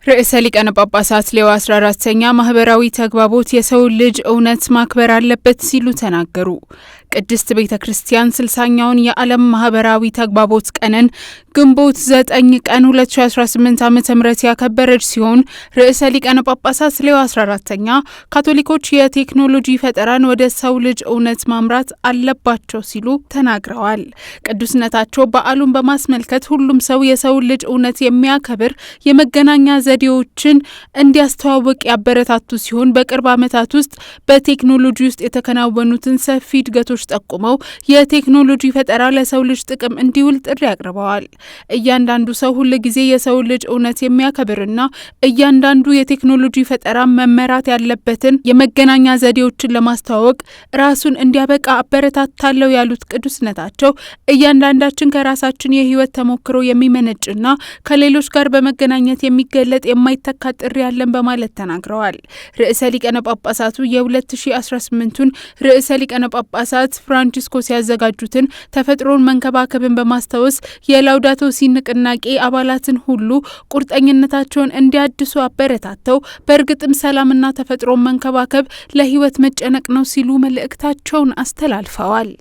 ርዕሰ ሊቃነ ጳጳሳት ሌዮ 14ኛ ማህበራዊ ተግባቦት የሰው ልጅ እውነት ማክበር አለበት ሲሉ ተናገሩ። ቅድስት ቤተ ክርስቲያን 60ኛውን የዓለም ማህበራዊ ተግባቦት ቀንን ግንቦት 9 ቀን 2018 ዓ.ም ያከበረች ሲሆን ርዕሰ ሊቃነ ጳጳሳት ሌዮ 14ኛ ካቶሊኮች የቴክኖሎጂ ፈጠራን ወደ ሰው ልጅ እውነት ማምራት አለባቸው ሲሉ ተናግረዋል። ቅዱስነታቸው በዓሉን በማስመልከት ሁሉም ሰው የሰው ልጅ እውነት የሚያከብር የመገናኛ ዘዴዎችን እንዲያስተዋውቅ ያበረታቱ ሲሆን በቅርብ ዓመታት ውስጥ በቴክኖሎጂ ውስጥ የተከናወኑትን ሰፊ እድገቶች ጠቁመው የቴክኖሎጂ ፈጠራ ለሰው ልጅ ጥቅም እንዲውል ጥሪ አቅርበዋል። እያንዳንዱ ሰው ሁሉ ጊዜ የሰው ልጅ እውነት የሚያከብርና እያንዳንዱ የቴክኖሎጂ ፈጠራ መመራት ያለበትን የመገናኛ ዘዴዎችን ለማስተዋወቅ ራሱን እንዲያበቃ አበረታታለው ያሉት ቅዱስነታቸው እያንዳንዳችን ከራሳችን የህይወት ተሞክሮ የሚመነጭና ከሌሎች ጋር በመገናኘት የሚገለጥ የማይተካ ጥሪ ያለን በማለት ተናግረዋል። ርዕሰ ሊቃነ ጳጳሳቱ የ2018ቱን ርዕሰ ሊቃነ ጳጳሳት ፍራንቺስኮስ ያዘጋጁትን ተፈጥሮን መንከባከብን በማስታወስ የላውዳቶ ሲ ንቅናቄ አባላትን ሁሉ ቁርጠኝነታቸውን እንዲያድሱ አበረታተው በእርግጥም ሰላምና ተፈጥሮን መንከባከብ ለህይወት መጨነቅ ነው ሲሉ መልእክታቸውን አስተላልፈዋል።